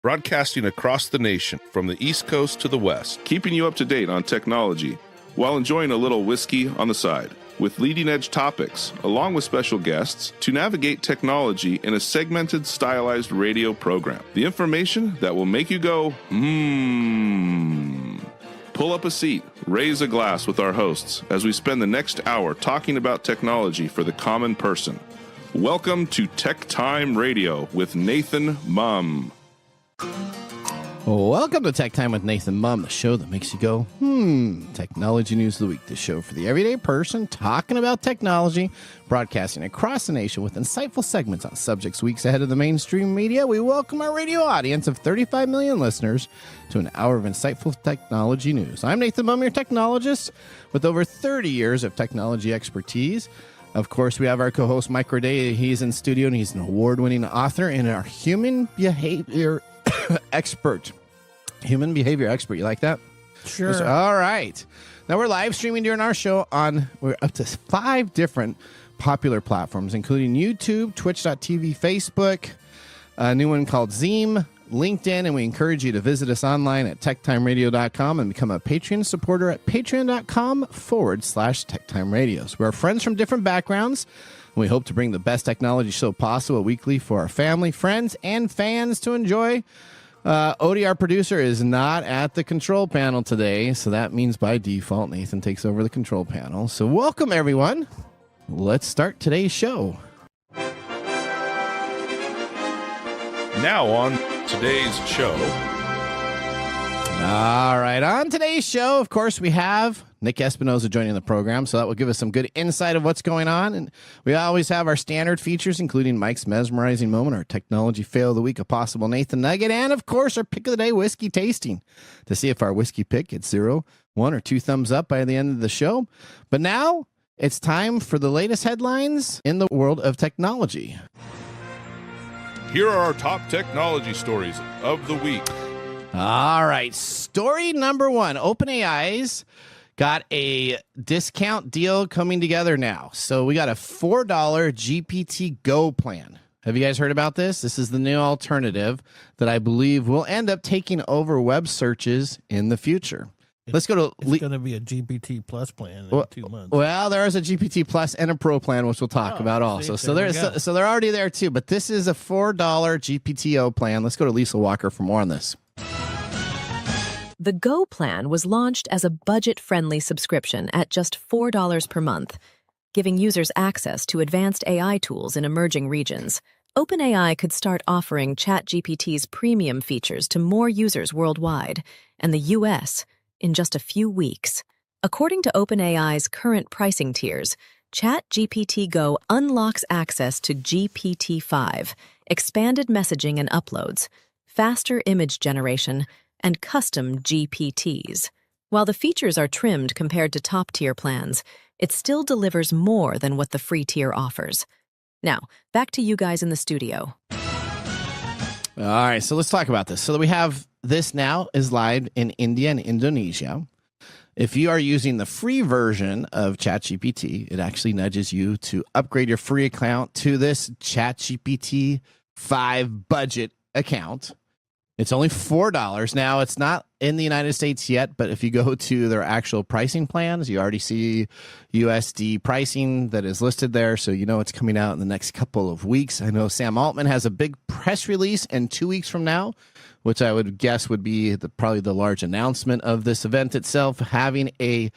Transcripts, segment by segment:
broadcasting across the nation from the East Coast to the West, keeping you up to date on technology while enjoying a little whiskey on the side, with leading-edge topics, along with special guests, to navigate technology in a segmented, stylized radio program. The information that will make you go, Pull up a seat, raise a glass with our hosts as we spend the next hour talking about technology for the common person. Welcome to TechTime Radio with Nathan Mumm. Welcome to Tech Time with Nathan Mumm, the show that makes you go, Technology News of the Week, the show for the everyday person talking about technology, broadcasting across the nation with insightful segments on subjects weeks ahead of the mainstream media. We welcome our radio audience of 35 million listeners to an hour of insightful technology news. I'm Nathan Mumm, your technologist with over 30 years of technology expertise. Of course, we have our co-host, Mike Roday. He's in studio, and he's an award-winning author and our human behavior expert. Human behavior expert. You like that? Sure. All right. Now, we're live streaming during our show we're up to 5 different popular platforms, including YouTube, Twitch.tv, Facebook, a new one called Zeem, LinkedIn, and we encourage you to visit us online at techtimeradio.com and become a Patreon supporter at patreon.com/techtimeradios. We're friends from different backgrounds, and we hope to bring the best technology show possible weekly for our family, friends, and fans to enjoy. Odie, our producer, is not at the control panel today, so that means by default, Nathan takes over the control panel. So welcome, everyone. Let's start today's show. Now on today's show. All right, on today's show, of course, we have Nick Espinosa joining the program, so that will give us some good insight of what's going on. And we always have our standard features, including Mike's mesmerizing moment, our technology fail of the week, a possible Nathan Nugget, and, of course, our pick of the day, whiskey tasting, to see if our whiskey pick gets 0, 1, or 2 thumbs up by the end of the show. But now it's time for the latest headlines in the world of technology. Here are our top technology stories of the week. All right, story number 1. OpenAI's got a discount deal coming together now. So we got a $4 GPT Go plan. Have you guys heard about this? This is the new alternative that I believe will end up taking over web searches in the future. Let's go to... It's going to be a GPT Plus plan in 2 months. Well, there is a GPT Plus and a Pro plan, which we'll talk about also. So they're already there, too. But this is a $4 GPTO plan. Let's go to Lisa Walker for more on this. The Go plan was launched as a budget-friendly subscription at just $4 per month, giving users access to advanced AI tools in emerging regions. OpenAI could start offering ChatGPT's premium features to more users worldwide, and the U.S., in just a few weeks. According to OpenAI's current pricing tiers, ChatGPT Go unlocks access to GPT-5, expanded messaging and uploads, faster image generation, and custom GPTs. While the features are trimmed compared to top-tier plans, it still delivers more than what the free tier offers. Now, back to you guys in the studio. All right, so let's talk about this. So we have this now is live in India and Indonesia. If you are using the free version of ChatGPT, it actually nudges you to upgrade your free account to this ChatGPT 5 budget account. It's only $4. Now, it's not in the United States yet, but if you go to their actual pricing plans, you already see USD pricing that is listed there, so you know it's coming out in the next couple of weeks. I know Sam Altman has a big press release in 2 weeks from now, which I would guess would be probably the large announcement of this event itself, having a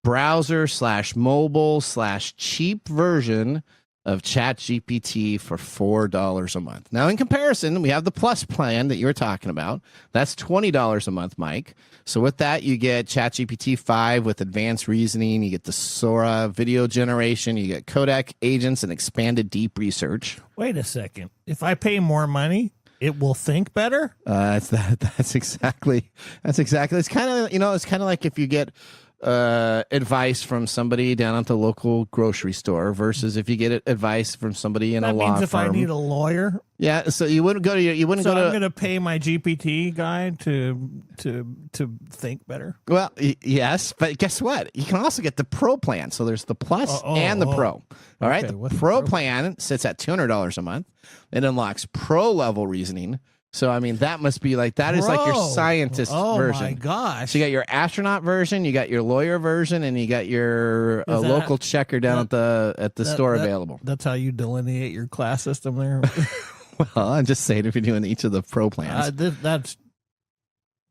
browser/mobile/cheap version of ChatGPT for $4 a month. Now, in comparison, we have the Plus plan that you were talking about. That's $20 a month, Mike. So with that, you get ChatGPT 5 with advanced reasoning. You get the Sora video generation. You get codec agents and expanded deep research. Wait a second. If I pay more money, it will think better? That's exactly. It's kind of, it's kind of like if you get advice from somebody down at the local grocery store versus if you get advice from somebody in a law firm. That means if I need a lawyer? Yeah, so you wouldn't go to I'm going to pay my GPT guy to think better. Well, yes, but guess what? You can also get the Pro plan. So there's the Plus and the Pro. All right, the Pro plan sits at $200 a month. It unlocks pro level reasoning So, I mean, that must be like, that is like your scientist version. Oh, my gosh. So you got your astronaut version, you got your lawyer version, and you got your local checker down at the store available. That's how you delineate your class system there? Well, I'm just saying if you're doing each of the pro plans.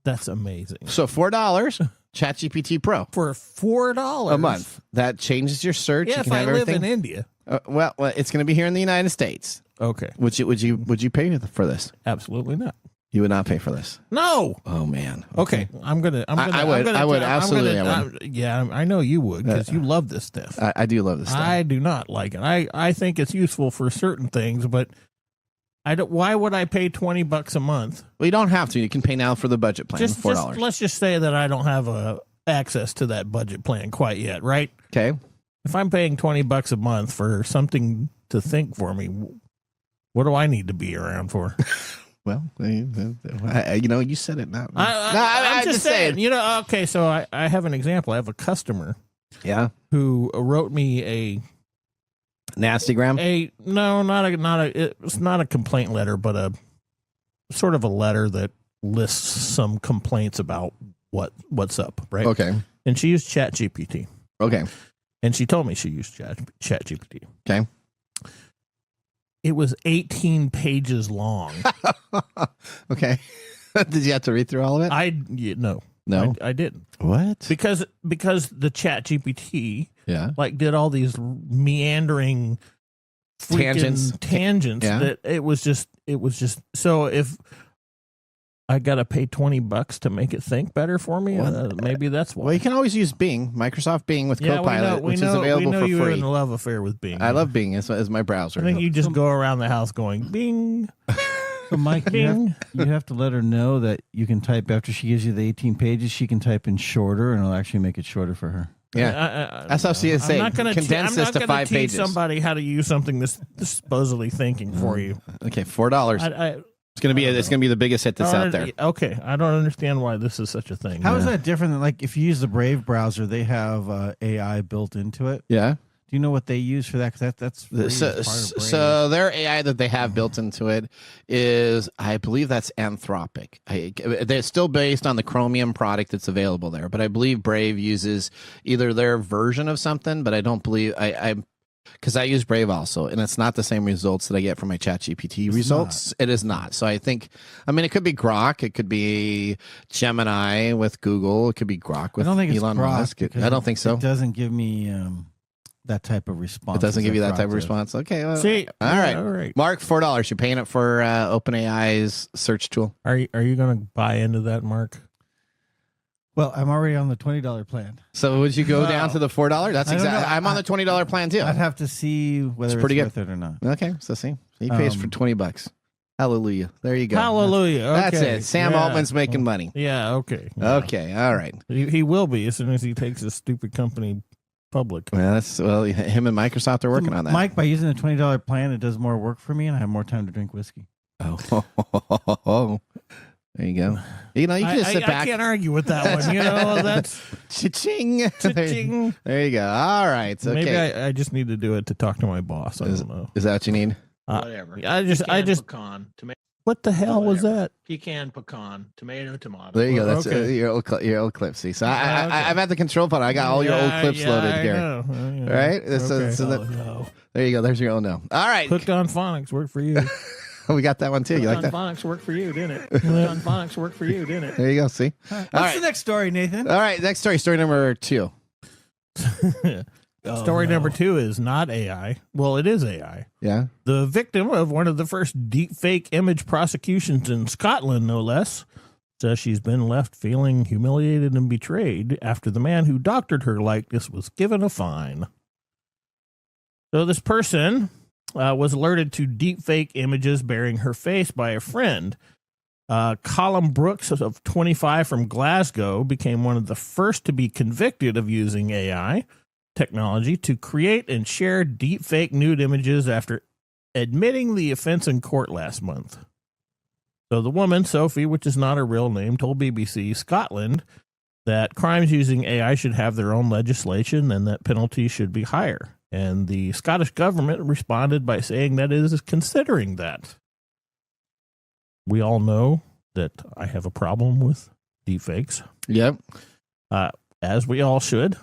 That's amazing. So $4, ChatGPT Pro. For $4 a month. That changes your search. Yeah, you if can I have live everything. in India. Well, it's going to be here in the United States. Okay. Would you pay for this? Absolutely not. You would not pay for this. No. Oh man. Okay. I would. Absolutely. Yeah, I know you would because you love this stuff. I do love this stuff. I do not like it. I think it's useful for certain things, but I don't. Why would I pay $20 a month? Well, you don't have to. You can pay now for the budget plan, $4. Let's just say that I don't have access to that budget plan quite yet, right? Okay. If I'm paying $20 a month for something to think for me, what do I need to be around for? Well, you said it now. I'm just saying. Okay, so I have an example. I have a customer. Yeah. Who wrote me a nastygram? It's not a complaint letter, but a sort of a letter that lists some complaints about what's up, right? Okay. And she used ChatGPT. Okay. And she told me she used ChatGPT. Okay. It was 18 pages long. Okay. Did you have to read through all of it? No. I didn't. What? Because the ChatGPT did all these meandering tangents that it was just so if I got to pay $20 to make it think better for me. Maybe that's why. Well, you can always use Bing, Microsoft Bing with Copilot, which is available for free. You're in a love affair with Bing. I love Bing as my browser. I think you just go around the house going Bing. So, Mike, you have to let her know that you can type after she gives you the 18 pages. She can type in shorter, and it'll actually make it shorter for her. Yeah, that's how she is saying. Condense this to 5 pages. Somebody how to use something that's supposedly thinking for you. Okay, $4. It's gonna be the biggest hit that's out there. Okay, I don't understand why this is such a thing. How is that different than if you use the Brave browser? They have AI built into it. Yeah. Do you know what they use for that? Because that's free so their AI that they have built into it is, I believe that's Anthropic. They're still based on the Chromium product that's available there, but I believe Brave uses either their version of something, but I don't believe because I use Brave also, and it's not the same results that I get from my ChatGPT results. It is not. So it could be Grok, it could be Gemini with Google, it could be Grok with Elon Musk. I don't think so. It doesn't give me that type of response. It doesn't give you that type of response. Okay. Well, see, all right. Mark, $4. You're paying it for OpenAI's search tool. Are you going to buy into that, Mark? Well, I'm already on the $20 plan. So would you go down to the $4? That's exactly. I'm on the $20 plan too. I'd have to see whether it's worth it or not. Okay, so see, he pays for $20. Hallelujah. There you go. Hallelujah. Okay. That's it. Sam Altman's making money. Yeah. Okay. Okay. All right. He will be as soon as he takes this stupid company public. Well, him and Microsoft are working on that. Mike, by using the $20 plan, it does more work for me, and I have more time to drink whiskey. Oh. There you go. You can just sit back. I can't argue with that one. That's cha-ching. Cha-ching. There you go. All right. Okay. Maybe I just need to do it to talk to my boss. I don't know. Is that what you need? Whatever. I just pecan, tomato. What the hell was that? Pecan, pecan, tomato. There you go. That's your old clips. See, so I'm at the control panel. I got all your old clips loaded here. Know. Right? There you go. There's your own no. All right. Hooked on Phonics worked for you. We got that one too. You like that? Phonics worked for you, didn't it? Phonics worked for you, didn't it? There you go. See. What's the next story, Nathan? All right. Next story. Story number 2. Story number 2 is not AI. Well, it is AI. Yeah. The victim of one of the first deepfake image prosecutions in Scotland, no less, says she's been left feeling humiliated and betrayed after the man who doctored her likeness was given a fine. So this person was alerted to deepfake images bearing her face by a friend. Colin Brooks, of 25 from Glasgow, became one of the first to be convicted of using AI technology to create and share deepfake nude images after admitting the offense in court last month. So the woman, Sophie, which is not her real name, told BBC Scotland that crimes using AI should have their own legislation and that penalties should be higher. And the Scottish government responded by saying that it is considering that. we all know that I have a problem with deepfakes, Yep. as we all should.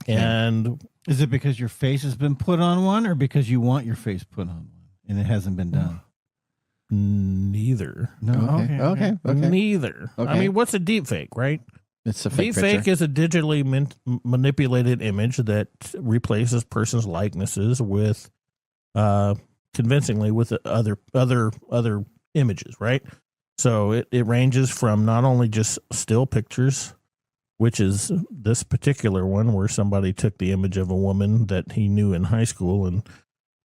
And Is it because your face has been put on one, or because you want your face put on one and it hasn't been done? neither. No. Okay. Neither. Okay. I mean, what's a deepfake, right? It's a fake Deepfake picture. is a digitally manipulated image that replaces person's likenesses with, convincingly with other images, right? So it ranges from not only just still pictures, which is this particular one where somebody took the image of a woman that he knew in high school and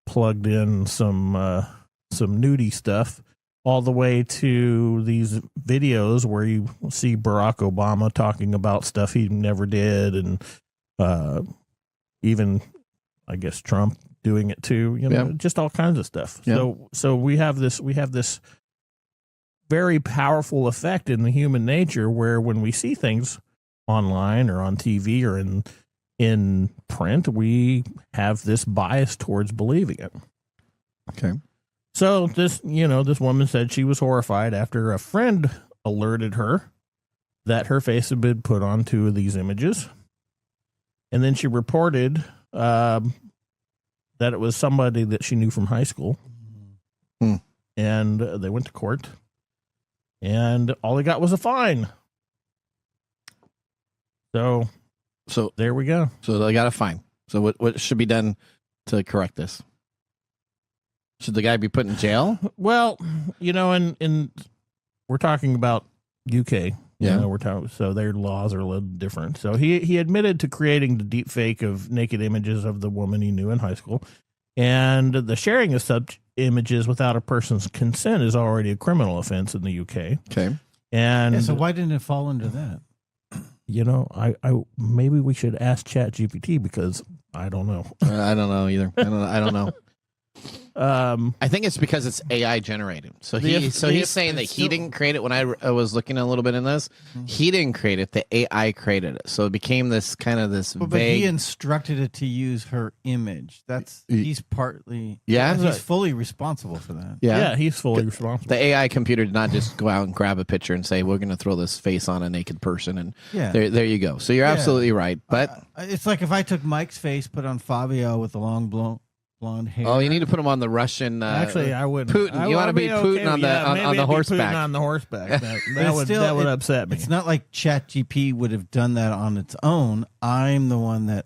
plugged in some nudie stuff, all the way to these videos where you see Barack Obama talking about stuff he never did, and even I guess Trump doing it too. You know, just all kinds of stuff. Yeah. So we have this very powerful effect in the human nature where when we see things online or on TV or in print, we have this bias towards believing it. Okay. So this woman said she was horrified after a friend alerted her that her face had been put on two of these images. And then she reported that it was somebody that she knew from high school. And they went to court. And all they got was a fine. So there we go. So they got a fine. So what should be done to correct this? Should the guy be put in jail? Well, and we're talking about UK. Yeah. We're talking, so their laws are a little different. So he admitted to creating the deep fake of naked images of the woman he knew in high school. And the sharing of such images without a person's consent is already a criminal offense in the UK. Okay. And So why didn't it fall under that? I maybe we should ask ChatGPT because I don't know. I don't know either. I don't know. I think it's because it's AI generated. So he's saying that he didn't create it. When I was looking a little bit in this, he didn't create it. The AI created it. So it became this kind of this But vague. he instructed it to use her image. He's partly he's fully responsible for that. Yeah, he's fully responsible. The AI computer did not just go out and grab a picture and say, we're going to throw this face on a naked person. And there you go. So you're absolutely right. But it's like if I took Mike's face, put on Fabio with the long blonde hair. Oh, you need to put him on the Russian. Actually, I wouldn't. Putin. You want to be Putin on the horseback. Putin on the horseback. That would upset me. It's not like ChatGPT would have done that on its own. I'm the one that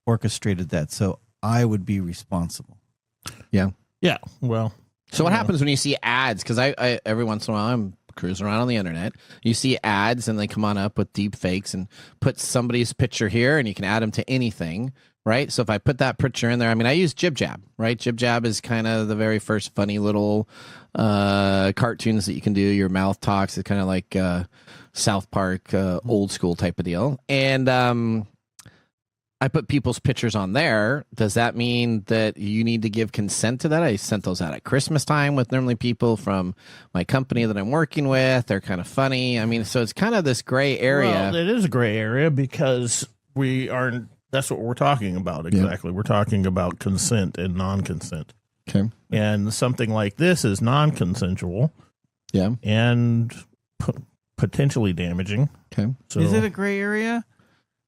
orchestrated that, so I would be responsible. Yeah. Yeah. Well. So what happens when you see ads? Because I every once in a while I'm cruising around on the internet. You see ads and they come on up with deep fakes and put somebody's picture here, and you can add them to anything. Right. So if I put that picture in there, I mean, I use Jib Jab, right? Jib Jab is kind of the very first funny little cartoons that you can do. Your mouth talks. It's kind of like South Park, old school type of deal. And I put people's pictures on there. Does that mean that you need to give consent to that? I sent those out at Christmas time with normally people from my company that I'm working with. They're kind of funny. I mean, so it's kind of this gray area. Well, it is a gray area because we aren't. That's what we're talking about exactly. Yeah. We're talking about consent and non-consent. Okay. And something like this is non-consensual. Yeah. And potentially damaging. Okay. So, is it a gray area?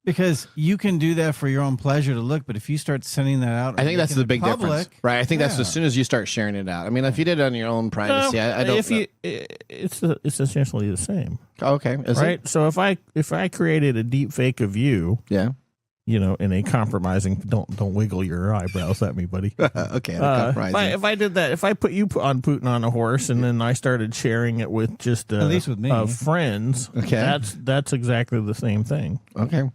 Because you can do that for your own pleasure to look, but if you start sending that out, I think that's the big difference, right? I think that's as soon as you start sharing it out. I mean, if you did it on your own privacy, I don't. It's essentially the same. Okay. Right. So if I created a deep fake of you, in a compromising, don't wiggle your eyebrows at me, buddy. Okay. If I did that, if I put you on Putin on a horse and then I started sharing it with just at least with me friends, that's exactly the same thing. Okay.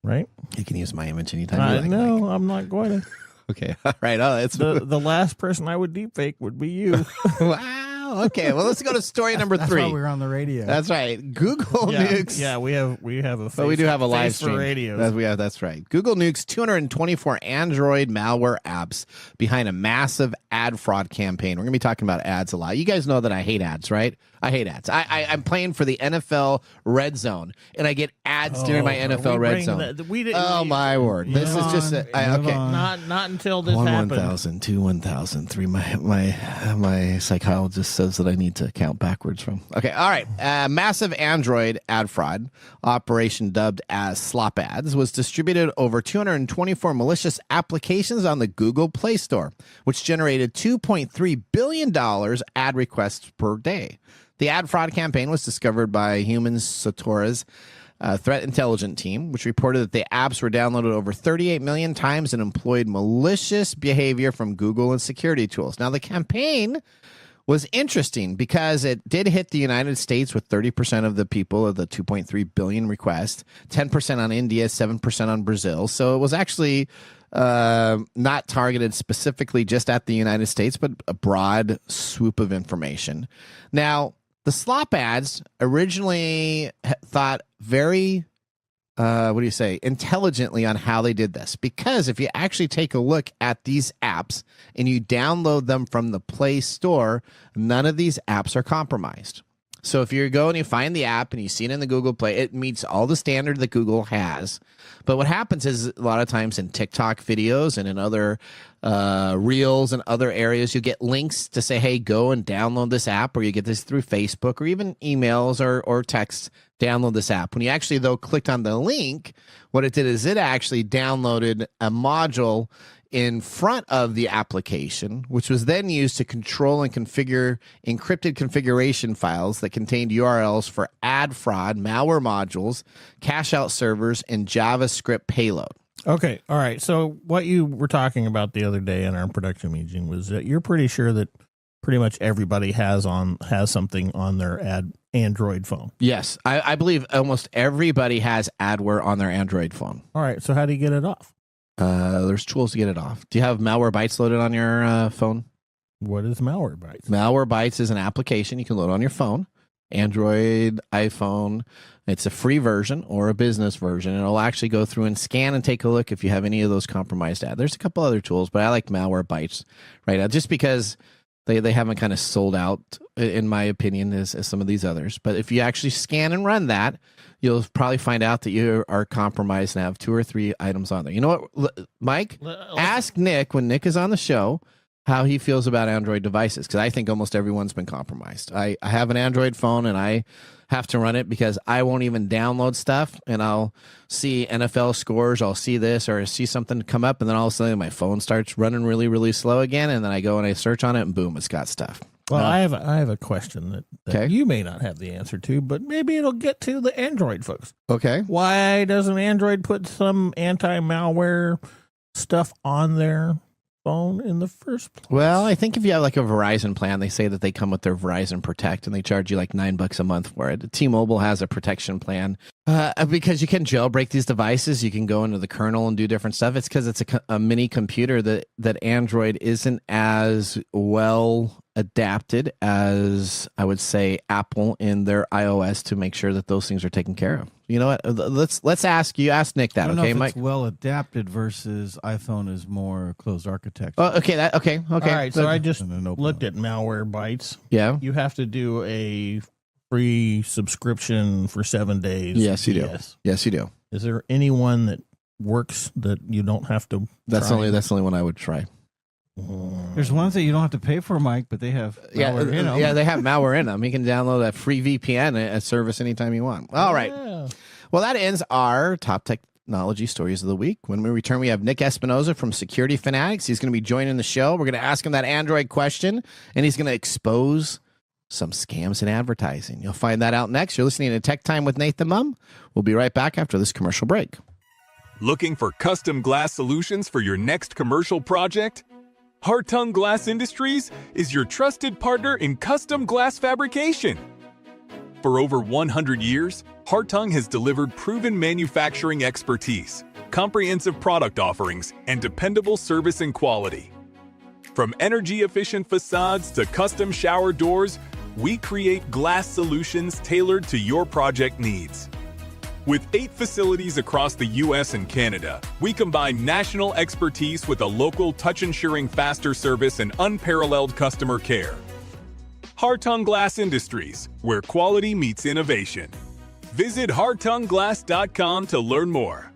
Right? You can use my image anytime. No, I'm not going to. Okay. All right. Oh, it's the last person I would deepfake would be you. Wow. Okay. Well, let's go to story number 3. That's why we're on the radio. That's right. Google nukes. Yeah, we have a. But we do have a live stream. For radio. That's right. Google nukes 224 Android malware apps behind a massive ad fraud campaign. We're gonna be talking about ads a lot. You guys know that I hate ads, right? I hate ads. I'm playing for the NFL Red Zone, and I get ads during my NFL Red Zone. Oh my word! This is just okay. Not until this 1,000, 2 1,000, 3. My psychologist says that I need to count backwards from. Okay, all right. Massive Android ad fraud operation, dubbed as Slop Ads, was distributed over 224 malicious applications on the Google Play Store, which generated $2.3 billion ad requests per day. The ad fraud campaign was discovered by Human Satora's threat intelligence team, which reported that the apps were downloaded over 38 million times and employed malicious behavior from Google and security tools. Now, the campaign was interesting because it did hit the United States with 30% of the people of the 2.3 billion requests, 10% on India, 7% on Brazil. So it was actually not targeted specifically just at the United States, but a broad swoop of information. Now, the slop ads originally thought very, intelligently on how they did this. Because if you actually take a look at these apps and you download them from the Play Store, none of these apps are compromised. So if you go and you find the app and you see it in the Google Play, it meets all the standard that Google has. But what happens is a lot of times in TikTok videos and in other Reels and other areas, you get links to say, hey, go and download this app, or you get this through Facebook or even emails or texts, download this app. When you actually, though, clicked on the link, what it did is it actually downloaded a module in front of the application, which was then used to control and configure encrypted configuration files that contained URLs for ad fraud, malware modules, cache out servers, and JavaScript payload. Okay. All right. So what you were talking about the other day in our production meeting was that you're pretty sure that pretty much everybody has something on their Android phone. Yes. I believe almost everybody has adware on their Android phone. All right. So how do you get it off? There's tools to get it off. Do you have Malwarebytes loaded on your phone? What is Malwarebytes? Malwarebytes is an application you can load on your phone, Android, iPhone. It's a free version or a business version. And it'll actually go through and scan and take a look if you have any of those compromised ads. There's a couple other tools, but I like Malwarebytes right now just because they haven't kind of sold out, in my opinion, as some of these others. But if you actually scan and run that, you'll probably find out that you are compromised and have 2 or 3 items on there. You know what, Mike? Ask Nick, when Nick is on the show, how he feels about Android devices, because I think almost everyone's been compromised. I have an Android phone, and I have to run it because I won't even download stuff, and I'll see NFL scores, I'll see this, or see something come up, and then all of a sudden my phone starts running really, really slow again, and then I go and I search on it, and boom, it's got stuff. Well, I have a question that you may not have the answer to, but maybe it'll get to the Android folks. Okay. Why doesn't Android put some anti-malware stuff on their phone in the first place? Well, I think if you have like a Verizon plan, they say that they come with their Verizon Protect, and they charge you like $9 a month for it. T-Mobile has a protection plan because you can jailbreak these devices. You can go into the kernel and do different stuff. It's because it's a mini computer that Android isn't as well adapted as, I would say, Apple in their iOS to make sure that those things are taken care of. You know what? Let's ask Nick that. I don't know okay, if Mike? it's well adapted versus iPhone is more closed architecture. Okay. Okay. All right. So I just looked at Malwarebytes. Yeah. You have to do a free subscription for 7 days. Yes, you do. Yes, you do. Is there anyone that works that you don't have to? That's the only one I would try. There's ones that you don't have to pay for, Mike, but they have malware in them. Yeah, they have malware in them. You can download that free VPN and service anytime you want. All right. Well, that ends our top technology stories of the week. When we return, we have Nick Espinosa from Security Fanatics. He's going to be joining the show. We're going to ask him that Android question, and he's going to expose some scams in advertising. You'll find that out next. You're listening to Tech Time with Nathan Mumm. We'll be right back after this commercial break. Looking for custom glass solutions for your next commercial project? Hartung Glass Industries is your trusted partner in custom glass fabrication. For over 100 years, Hartung has delivered proven manufacturing expertise, comprehensive product offerings, and dependable service and quality. From energy-efficient facades to custom shower doors, we create glass solutions tailored to your project needs. With 8 facilities across the U.S. and Canada, we combine national expertise with a local touch-ensuring faster service and unparalleled customer care. Hartung Glass Industries, where quality meets innovation. Visit hartungglass.com to learn more.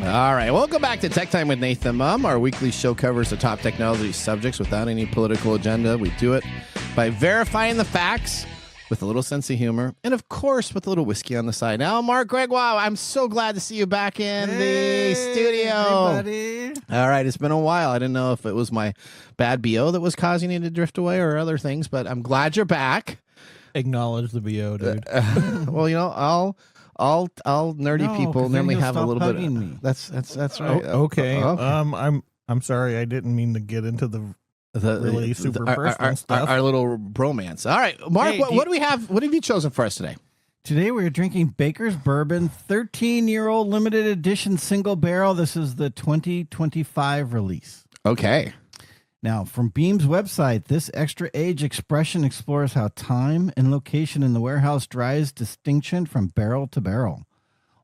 All right, welcome back to Tech Time with Nathan Mumm. Our weekly show covers the top technology subjects without any political agenda. We do it by verifying the facts with a little sense of humor and, of course, with a little whiskey on the side. Now, Mark Gregoire, I'm so glad to see you back in the studio. Hey, buddy. All right, it's been a while. I didn't know if it was my bad BO that was causing you to drift away or other things, but I'm glad you're back. Acknowledge the BO, dude. Well, you know, all nerdy No, people 'cause then normally you'll have a stop little bit. hugging me. That's right. Okay. Okay. I'm sorry. I didn't mean to get into the really super personal stuff. Our little bromance. All right, Mark, Hey, what do we have? What have you chosen for us today? Today we're drinking Baker's Bourbon 13-year-old limited edition single barrel. This is the 2025 release. Okay. Now, from Beam's website, this extra age expression explores how time and location in the warehouse drives distinction from barrel to barrel.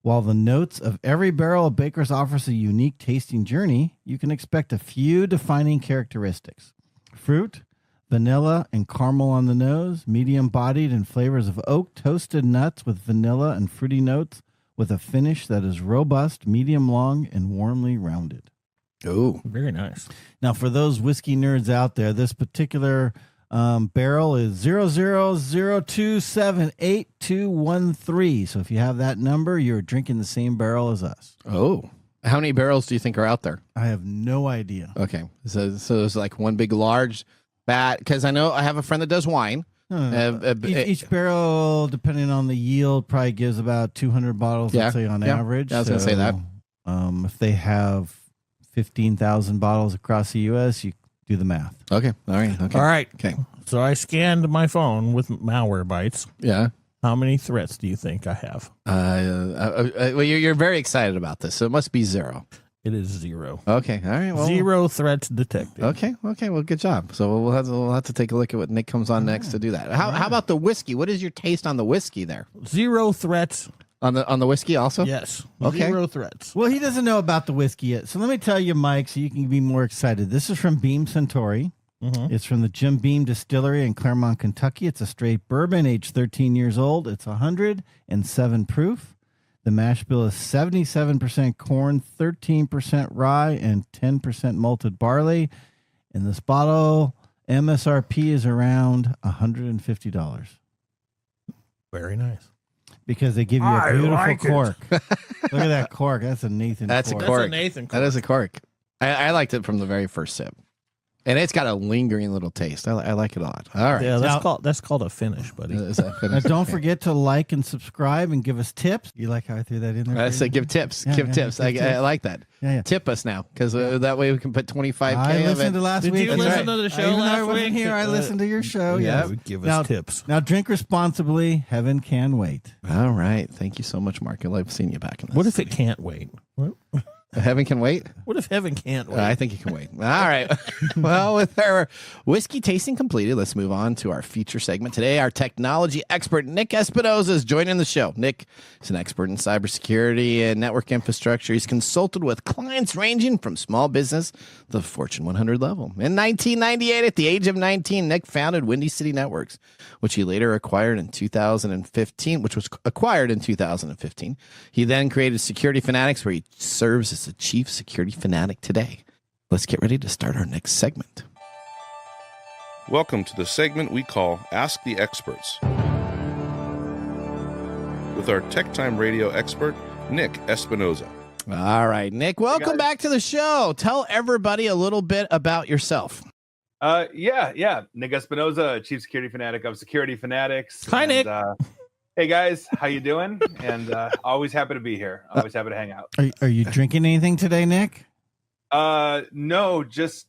While the notes of every barrel of Baker's offers a unique tasting journey, you can expect a few defining characteristics. Fruit, vanilla, and caramel on the nose, medium-bodied and flavors of oak, toasted nuts with vanilla and fruity notes, with a finish that is robust, medium-long, and warmly rounded. Oh, Very nice. Now, for those whiskey nerds out there, this particular barrel is 0002788213. So if you have that number, you're drinking the same barrel as us. oh. How many barrels do you think are out there? I have no idea. Okay, so it's like one big large bat. Because I know I have a friend that does wine. Each barrel, depending on the yield, probably gives about 200 bottles, Yeah, let's say, on yeah. average. I was gonna say that. If they have 15,000 bottles across the U.S., you do the math. Okay. All right. Okay. All right. Okay. So I scanned my phone with malware bites. Yeah. How many threats do you think I have? Well, you're very excited about this, so it must be 0. It is 0. Okay. All right. Well, 0 threats detected. Okay. Okay. Well, good job. So we'll have to take a look at what Nick comes on next to do that. How about the whiskey? What is your taste on the whiskey there? 0 threats. On the whiskey also? Yes. Okay. 0 threats. Well, he doesn't know about the whiskey yet. So let me tell you, Mike, so you can be more excited. This is from Beam Suntory. Mhm. It's from the Jim Beam Distillery in Claremont, Kentucky. It's a straight bourbon, aged 13 years old. It's 107 proof. The mash bill is 77% corn, 13% rye, and 10% malted barley. In this bottle, MSRP is around $150 Very nice. because they give you a I beautiful like it. cork. Look at that cork. That's a Nathan That's a cork. cork. That's a Nathan That is a cork. I liked it from the very first sip. And it's got a lingering little taste. I like it a lot. All right. Yeah, Now- that's called a finish, buddy. Is that Now, finished? don't Okay. forget to like and subscribe and give us tips. You like how I threw that in there? I for said you? give tips. Yeah, give yeah, tips. give I tips. like that. Yeah. Tip us now, because that way we can put 25K I of listened it. to last Did week. you That's listen right. to the show Even though last I wasn't week? here, I listened to your show. Yeah. Yeah. Would give us Now- tips. Now drink responsibly. Heaven can wait. All right. Thank you so much, Mark. I love seeing you back in this. What if it can't wait? Heaven can wait? What if heaven can't wait? I think you can wait. All right. Well, with our whiskey tasting completed, let's move on to our feature segment. Today, our technology expert, Nick Espinosa, is joining the show. Nick is an expert in cybersecurity and network infrastructure. He's consulted with clients ranging from small business to the Fortune 100 level. In 1998, at the age of 19, Nick founded Windy City Networks, which he later acquired in 2015, which was acquired in 2015. He then created Security Fanatics, where he serves as the chief security fanatic today. Let's get ready to start our next segment. Welcome to the segment we call Ask the Experts with our TechTime Radio expert, Nick Espinosa. All right, Nick, welcome back to the show. Tell everybody a little bit about yourself. Yeah. Nick Espinosa, chief security fanatic of Security Fanatics. Hi, Nick. Hey guys, how you doing? And always happy to be here. Always happy to hang out. Are you drinking anything today, Nick? No, just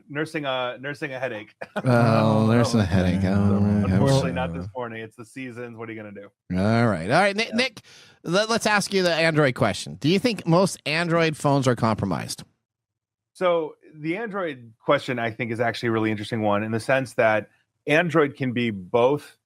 nursing a headache. Oh, there's a headache. Unfortunately, not this morning. It's the seasons. What are you gonna do? All right, Nick. Let's ask you the Android question. Do you think most Android phones are compromised? So the Android question, I think, is actually a really interesting one in the sense that Android can be both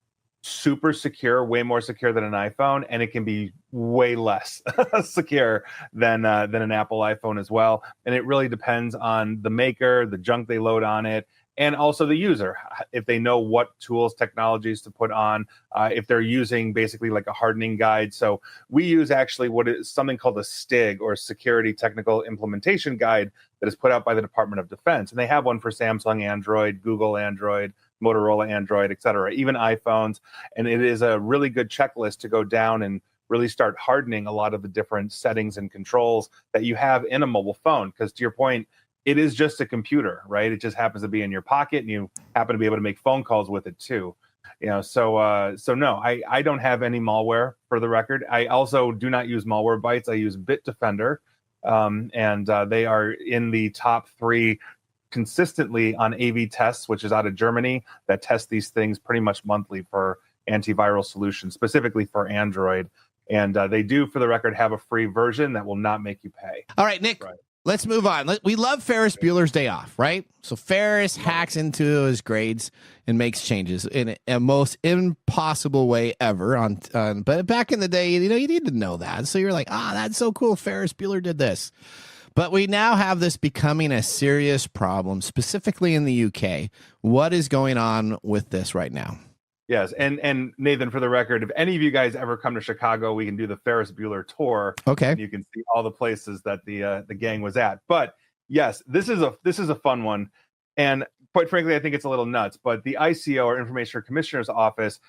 super secure, way more secure than an iPhone, and it can be way less secure than an Apple iPhone as well. And it really depends on the maker, the junk they load on it, and also the user, if they know what tools, technologies to put on, if they're using basically like a hardening guide. So we use actually what is something called a STIG, or Security Technical Implementation Guide, that is put out by the Department of Defense. And they have one for Samsung Android, Google Android, Motorola Android, et cetera, even iPhones. And it is a really good checklist to go down and really start hardening a lot of the different settings and controls that you have in a mobile phone. Because to your point, it is just a computer, right? It just happens to be in your pocket, and you happen to be able to make phone calls with it too. So no, I don't have any malware, for the record. I also do not use Malwarebytes. I use Bitdefender, and they are in the top 3 consistently on AV Tests, which is out of Germany, that test these things pretty much monthly for antiviral solutions, specifically for Android. And they do, for the record, have a free version that will not make you pay. All right, Nick. Right. Let's move on. We love Ferris Bueller's Day Off, right? So Ferris hacks into his grades and makes changes in a most impossible way ever. But back in the day, you need to know that. So you're like, that's so cool. Ferris Bueller did this. But we now have this becoming a serious problem, specifically in the UK. What is going on with this right now? Yes, and Nathan, for the record, if any of you guys ever come to Chicago, we can do the Ferris Bueller tour. Okay, and you can see all the places that the gang was at. But yes, this is a fun one, and quite frankly, I think it's a little nuts. But the ICO, or Information Commissioner's Office,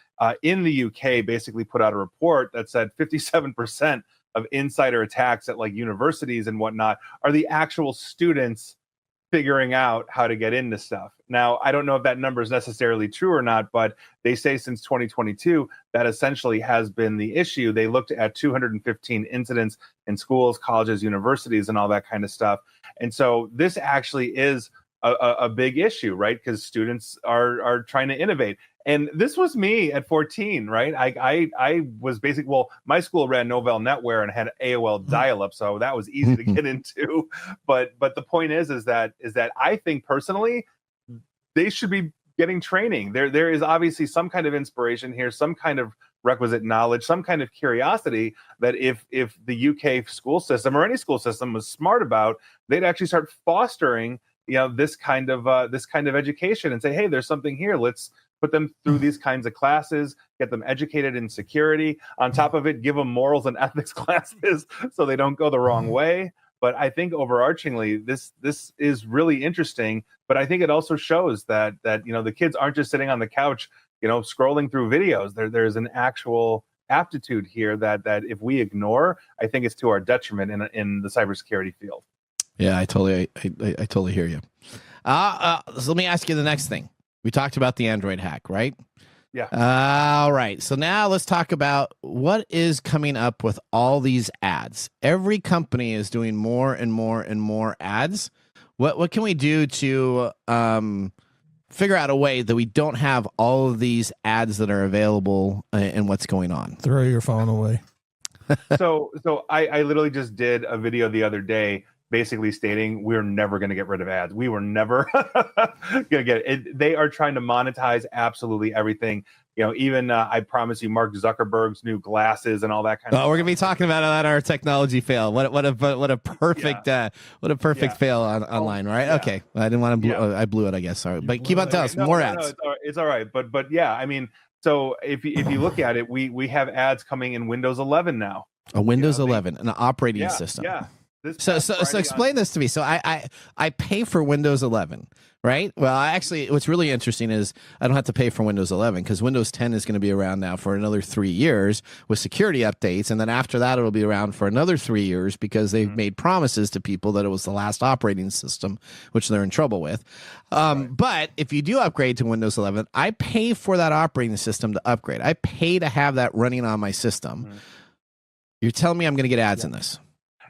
in the UK, basically put out a report that said 57% of insider attacks at like universities and whatnot are the actual students figuring out how to get into stuff. Now, I don't know if that number is necessarily true or not, but they say since 2022, that essentially has been the issue. They looked at 215 incidents in schools, colleges, universities, and all that kind of stuff. And so this actually is a big issue, right? Because students are trying to innovate. And this was me at 14, right? I was basically, well, my school ran Novell NetWare and had AOL dial-up, so that was easy to get into. But the point is that I think personally, they should be getting training. There is obviously some kind of inspiration here, some kind of requisite knowledge, some kind of curiosity that if the UK school system, or any school system, was smart about, they'd actually start fostering this kind of education and say, hey, there's something here. Let's put them through these kinds of classes, get them educated in security. On top of it, give them morals and ethics classes so they don't go the wrong way. But I think overarchingly, this is really interesting. But I think it also shows that the kids aren't just sitting on the couch, scrolling through videos. There's an actual aptitude here that if we ignore, I think it's to our detriment in the cybersecurity field. Yeah, I totally hear you. So let me ask you the next thing. We talked about the Android hack, right? Yeah. All right. So now let's talk about what is coming up with all these ads. Every company is doing more and more and more ads. What can we do to figure out a way that we don't have all of these ads that are available and what's going on? Throw your phone away. So I literally just did a video the other day basically stating we're never going to get rid of ads. We were never going to get it. They are trying to monetize absolutely everything. Even I promise you, Mark Zuckerberg's new glasses and all that kind of stuff. We're going to be talking about that on our technology fail. What a perfect fail online, right? Yeah. Okay, I didn't want to I blew it, I guess. Sorry, but keep on telling us more ads. No, it's all right. But yeah, I mean, so if you look at it, we have ads coming in Windows 11 now. A Windows 11, an operating system. Yeah. So explain this to me. So I pay for Windows 11, right? Well, what's really interesting is I don't have to pay for Windows 11 because Windows 10 is going to be around now for another 3 years with security updates, and then after that it'll be around for another 3 years because they've made promises to people that it was the last operating system, which they're in trouble with. But if you do upgrade to Windows 11, I pay for that operating system to upgrade. I pay to have that running on my system. You're telling me I'm going to get ads in this?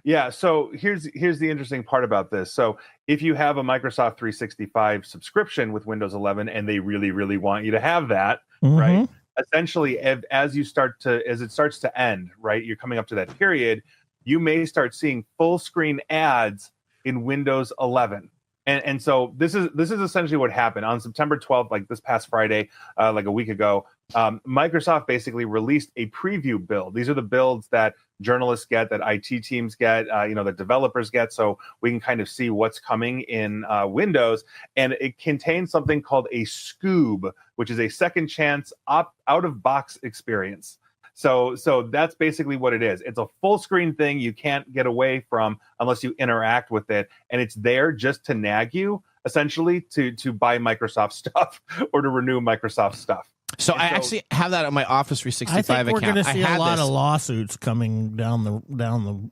Yeah, so here's the interesting part about this. So if you have a Microsoft 365 subscription with Windows 11 and they really, really want you to have that, right? Essentially, as it starts to end, right? You're coming up to that period, you may start seeing full screen ads in Windows 11. And so this is essentially what happened on September 12th, like this past Friday, like a week ago. Microsoft basically released a preview build. These are the builds that journalists get, that IT teams get, that developers get, so we can kind of see what's coming in Windows. And it contains something called a Scoob, which is a second chance out-of-box experience. So that's basically what it is. It's a full screen thing you can't get away from unless you interact with it. And it's there just to nag you, essentially, to buy Microsoft stuff or to renew Microsoft stuff. So I actually have that on my Office 365 account. I think we're going to see a lot this. of lawsuits coming down the.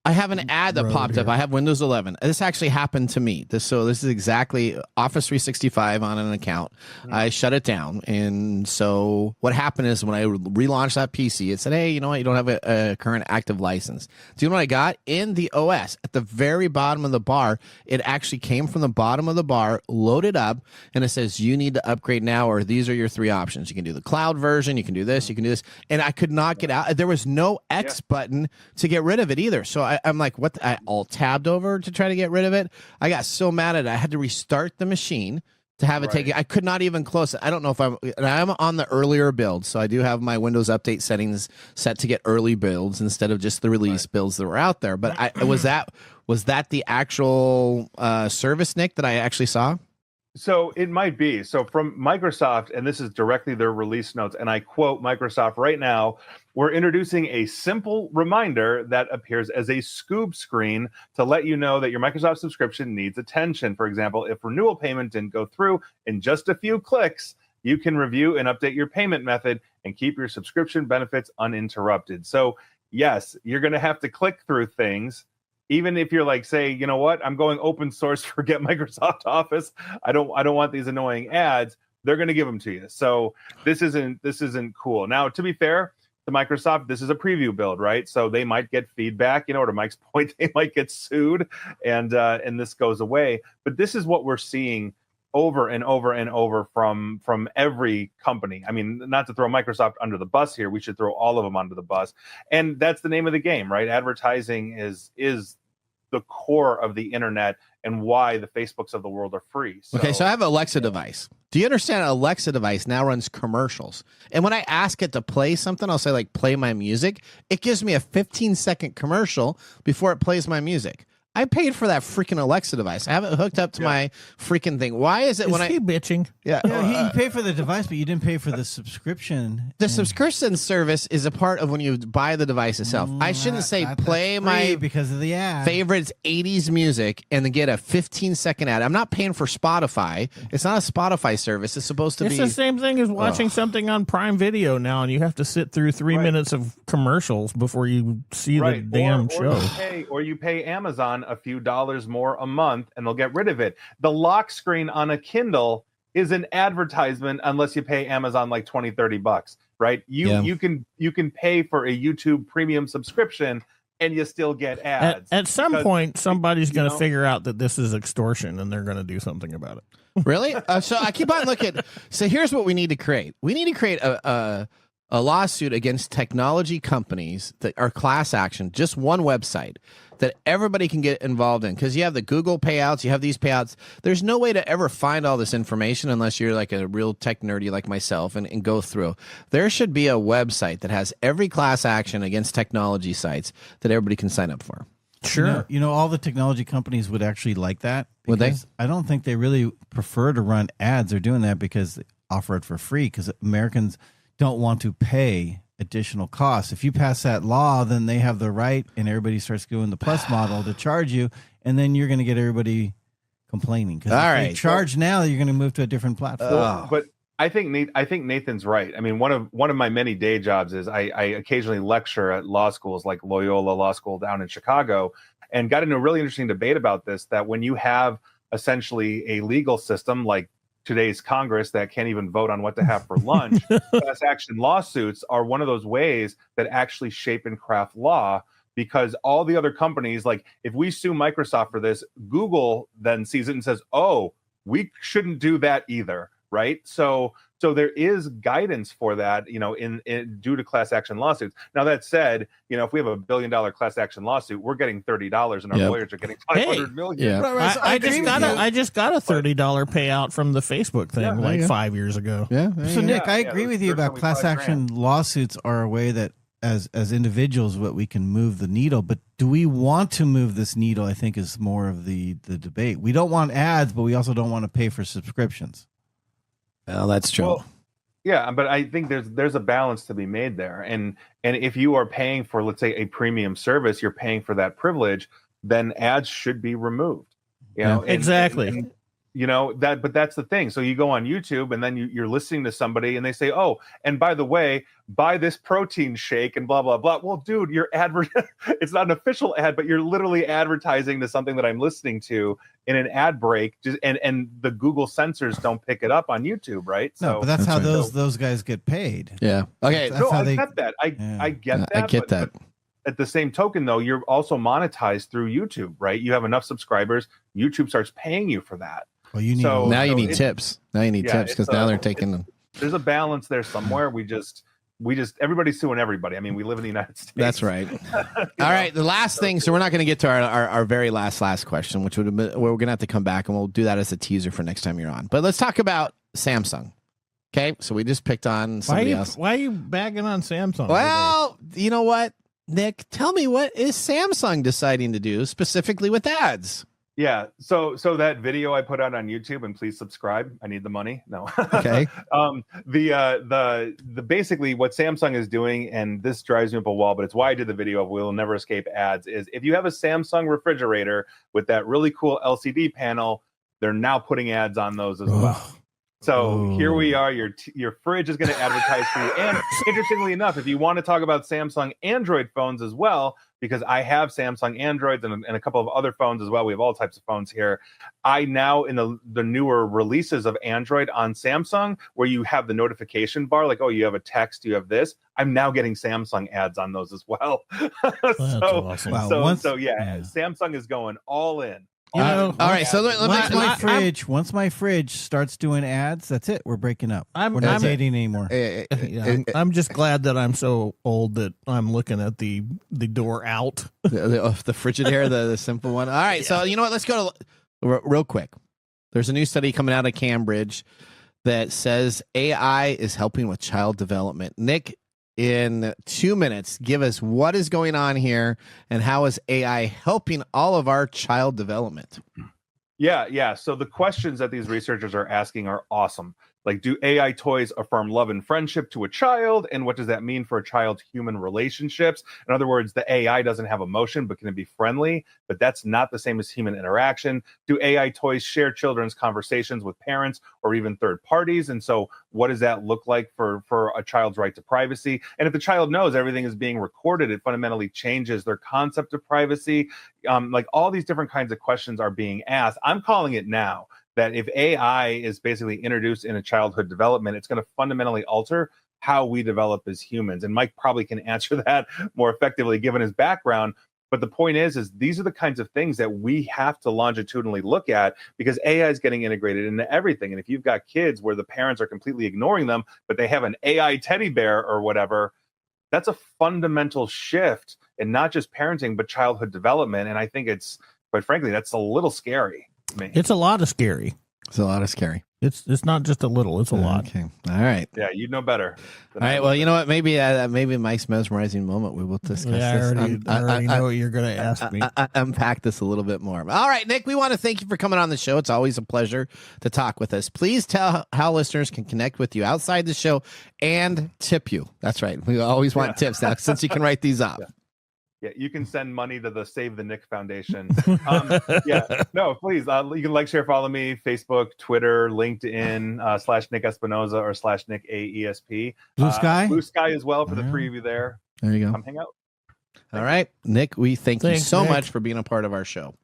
I have an ad that popped up. I have Windows 11. This actually happened to me. This is exactly Office 365 on an account. I shut it down. And so what happened is when I relaunched that PC, it said, hey, you know what? You don't have a current active license. Do you know what I got? In the OS, at the very bottom of the bar, it actually came from the bottom of the bar, loaded up, and it says, you need to upgrade now, or these are your three options. You can do the cloud version. You can do this. You can do this. And I could not get out. There was no X button to get rid of it either. So I'm like, what? I alt-tabbed over to try to get rid of it. I got so mad at it. I had to restart the machine to have it take it. I could not even close it. I don't know if I'm on the earlier build. So I do have my Windows Update settings set to get early builds instead of just the release builds that were out there. But was that the actual service, Nick, that I actually saw? So it might be. So from Microsoft, and this is directly their release notes, and I quote Microsoft right now, we're introducing a simple reminder that appears as a Scoob screen to let you know that your Microsoft subscription needs attention. For example, if renewal payment didn't go through in just a few clicks, you can review and update your payment method and keep your subscription benefits uninterrupted. So yes, you're going to have to click through things. Even if you're like, say, you know what, I'm going open source, forget Microsoft Office. I don't want these annoying ads. They're going to give them to you. So this isn't cool. Now, to be fair to Microsoft, this is a preview build, right? So they might get feedback, to Mike's point, they might get sued and this goes away. But this is what we're seeing over and over and over from every company. I mean, not to throw Microsoft under the bus here, we should throw all of them under the bus. And that's the name of the game, right? Advertising is the core of the internet and why the Facebooks of the world are free. So I have an Alexa device. Do you understand? An Alexa device now runs commercials. And when I ask it to play something, I'll say, like, play my music. It gives me a 15-second commercial before it plays my music. I paid for that freaking Alexa device. I have it hooked up to my freaking thing. Why is it Is he bitching? Yeah. Yeah, you pay for the device, but you didn't pay for the subscription. The subscription service is a part of when you buy the device itself. I shouldn't say play my because of the ad. favorites 80s music and then get a 15-second ad. I'm not paying for Spotify. It's not a Spotify service. It's supposed to be. It's the same thing as watching something on Prime Video now, and you have to sit through 3 minutes of commercials before you see the damn show. Or you pay Amazon a few dollars more a month and they'll get rid of it. The lock screen on a Kindle is an advertisement unless you pay Amazon like $20-$30, right? You can pay for a YouTube premium subscription and you still get ads. At some point, somebody's going to figure out that this is extortion and they're going to do something about it. Really? So I keep on looking. So here's what we need to create. We need to create a lawsuit against technology companies that are class action, just one website that everybody can get involved in. Because you have the Google payouts, you have these payouts. There's no way to ever find all this information unless you're like a real tech nerdy like myself and go through. There should be a website that has every class action against technology sites that everybody can sign up for. Sure. All the technology companies would actually like that. Would they? I don't think they really prefer to run ads. They're doing that because they offer it for free, because Americans don't want to pay additional costs. If you pass that law, then they have the right, and everybody starts doing the plus model to charge you, and then you're going to get everybody complaining. Because if they charge now, you're going to move to a different platform. But I think Nathan's right. I mean, one of my many day jobs is I occasionally lecture at law schools like Loyola Law School down in Chicago, and got into a really interesting debate about this, that when you have essentially a legal system like today's Congress that can't even vote on what to have for lunch, class action lawsuits are one of those ways that actually shape and craft law, because all the other companies, like if we sue Microsoft for this, Google then sees it and says, oh, we shouldn't do that either, right? So So there is guidance for that, in due to class action lawsuits. Now that said, if we have $1 billion class action lawsuit, we're getting $30 and our lawyers are getting 500 million. Yeah. Right, so I just got a $30 payout from the Facebook thing 5 years ago. Yeah. So Nick, I agree it with was you about class action lawsuits are a way that as individuals what we can move the needle, but do we want to move this needle? I think is more of the debate. We don't want ads, but we also don't want to pay for subscriptions. Well, that's true. Well, yeah, but I think there's a balance to be made there. And if you are paying for, let's say, a premium service, you're paying for that privilege, then ads should be removed. Exactly. But that's the thing. So you go on YouTube and then you're listening to somebody and they say, oh, and by the way, buy this protein shake and blah, blah, blah. Well, dude, it's not an official ad, but you're literally advertising to something that I'm listening to in an ad break. And the Google censors don't pick it up on YouTube, right? No, but that's how those guys get paid. Yeah. Okay. That's how I get that. I get that. I get that. But at the same token, though, you're also monetized through YouTube, right? You have enough subscribers. YouTube starts paying you for that. Well, you need now you need tips. Now you need tips because now they're taking them. There's a balance there somewhere. We just everybody's suing everybody. I mean, we live in the United States. That's right. All right. The last thing. So we're not going to get to our very last question, which would have been, we're going to have to come back and we'll do that as a teaser for next time you're on. But let's talk about Samsung. Okay. So we just picked on somebody else. Why are you bagging on Samsung? Well, you know what, Nick? Tell me, what is Samsung deciding to do specifically with ads? Yeah. So that video I put out on YouTube, and please subscribe. I need the money. No. Okay. The basically what Samsung is doing, and this drives me up a wall, but it's why I did the video of We'll Never Escape Ads, is if you have a Samsung refrigerator with that really cool LCD panel, they're now putting ads on those as well. So here we are. Your fridge is going to advertise for you. And interestingly enough, if you want to talk about Samsung Android phones as well, because I have Samsung Androids and a couple of other phones as well. We have all types of phones here. I now, in the newer releases of Android on Samsung, where you have the notification bar, like, oh, you have a text, you have this, I'm now getting Samsung ads on those as well. Awesome. Wow. Samsung is going all in. All right. So once my fridge starts doing ads, that's it. We're breaking up. We're not dating anymore. I'm just glad that I'm so old that I'm looking at the door out. the Frigidaire, the simple one. All right. Yeah. So you know what? Let's go to real quick. There's a new study coming out of Cambridge that says AI is helping with child development. Nick, in 2 minutes, give us what is going on here and how is AI helping all of our child development? Yeah. So the questions that these researchers are asking are awesome. Like, do AI toys affirm love and friendship to a child? And what does that mean for a child's human relationships? In other words, the AI doesn't have emotion, but can it be friendly? But that's not the same as human interaction. Do AI toys share children's conversations with parents or even third parties? And so what does that look like for a child's right to privacy? And if the child knows everything is being recorded, it fundamentally changes their concept of privacy. Like, all these different kinds of questions are being asked. I'm calling it now that if AI is basically introduced in a childhood development, it's going to fundamentally alter how we develop as humans. And Mike probably can answer that more effectively given his background. But the point is these are the kinds of things that we have to longitudinally look at, because AI is getting integrated into everything. And if you've got kids where the parents are completely ignoring them, but they have an AI teddy bear or whatever, that's a fundamental shift in not just parenting, but childhood development. And I think it's, quite frankly, that's a little scary. It's a lot of scary. It's a lot of scary. It's not just a little. It's a lot. Okay. All right. Yeah, you know better. All right. Well, you know what? Maybe Mike's mesmerizing moment. We will discuss this. I already know what you're going to ask me. Unpack this a little bit more. All right, Nick. We want to thank you for coming on the show. It's always a pleasure to talk with us. Please tell how listeners can connect with you outside the show and tip you. That's right. We always want tips now, since you can write these up. Yeah, you can send money to the Save the Nick Foundation. No, please. You can share, follow me, Facebook, Twitter, LinkedIn, /Nick Espinosa or /Nick AESP. Blue Sky? Blue Sky as well for the preview there. There you go. Come hang out. All right, Nick, we thank you so much for being a part of our show.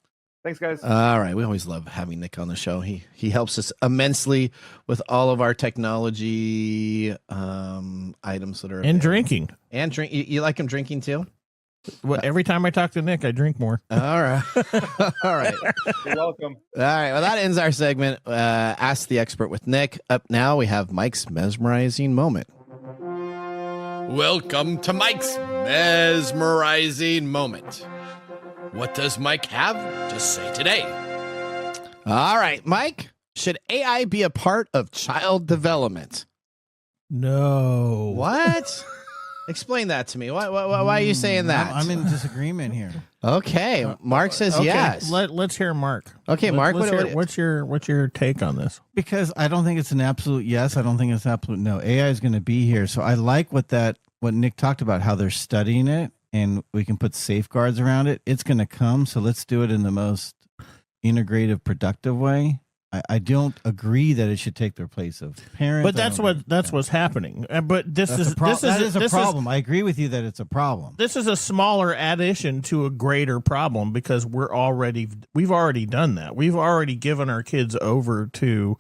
Thanks, guys. All right. We always love having Nick on the show. He helps us immensely with all of our technology items that are and drinking. And drink. You like him drinking too? Well, every time I talk to Nick, I drink more. All right. All right. You're welcome. All right. Well, that ends our segment. Ask the Expert with Nick. Up now, we have Mike's mesmerizing moment. Welcome to Mike's mesmerizing moment. What does Mike have to say today? All right, Mike. Should AI be a part of child development? No. What? Explain that to me. Why are you saying that? I'm in disagreement here. Okay. Mark says yes. Let's hear Mark. Okay, Mark. What's your take on this? Because I don't think it's an absolute yes. I don't think it's an absolute no. AI is going to be here. So I like what Nick talked about, how they're studying it and we can put safeguards around it. It's going to come. So let's do it in the most integrative, productive way. I don't agree that it should take their place of parents. But that's what's happening. But this is a problem. I agree with you that it's a problem. This is a smaller addition to a greater problem because we've already done that. We've already given our kids over to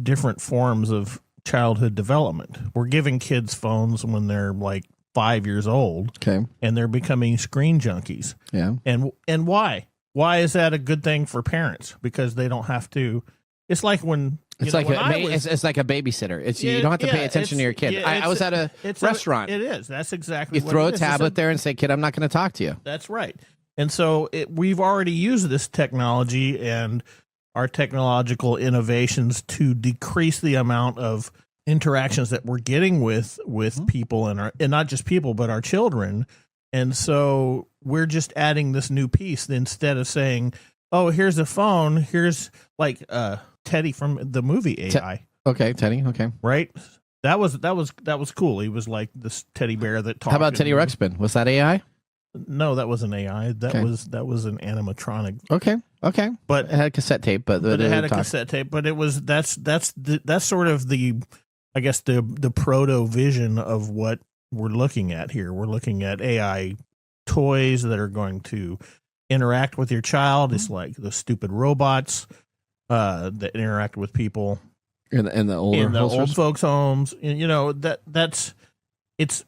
different forms of childhood development. We're giving kids phones when they're like 5 years old. Okay. And they're becoming screen junkies. Yeah. And why? Why is that a good thing for parents? Because they don't have to. It's like when it's like a babysitter. You don't have to pay attention to your kid. I was at a restaurant. It is. That's exactly. You throw a tablet there and say, "Kid, I'm not going to talk to you." That's right. And so we've already used this technology and our technological innovations to decrease the amount of interactions that we're getting with people and not just people but our children. And so we're just adding this new piece instead of saying, "Oh, here's a phone. Here's like Teddy from the movie AI." Okay, Teddy. Okay, right. That was cool. He was like this teddy bear that talked. How about Teddy Ruxpin? Was that AI? No, that wasn't AI. That was an animatronic. Okay. But it had a cassette tape. But it had a cassette tape. But it was that's sort of the, I guess the proto vision of what we're looking at here. We're looking at AI toys that are going to interact with your child. It's like the stupid robots that interact with people in the old folks' homes. And, it's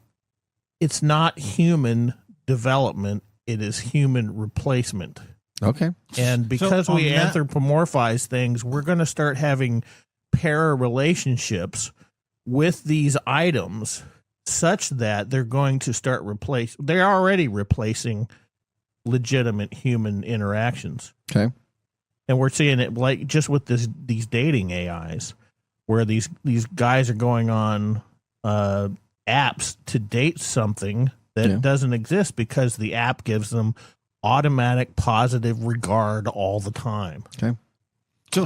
not human development. It is human replacement. Okay. And because we anthropomorphize things, we're going to start having para relationships with these items such that they're going to start they're already replacing legitimate human interactions. Okay. And we're seeing it like just with these dating AIs where these guys are going on apps to date something that doesn't exist because the app gives them automatic positive regard all the time. Okay.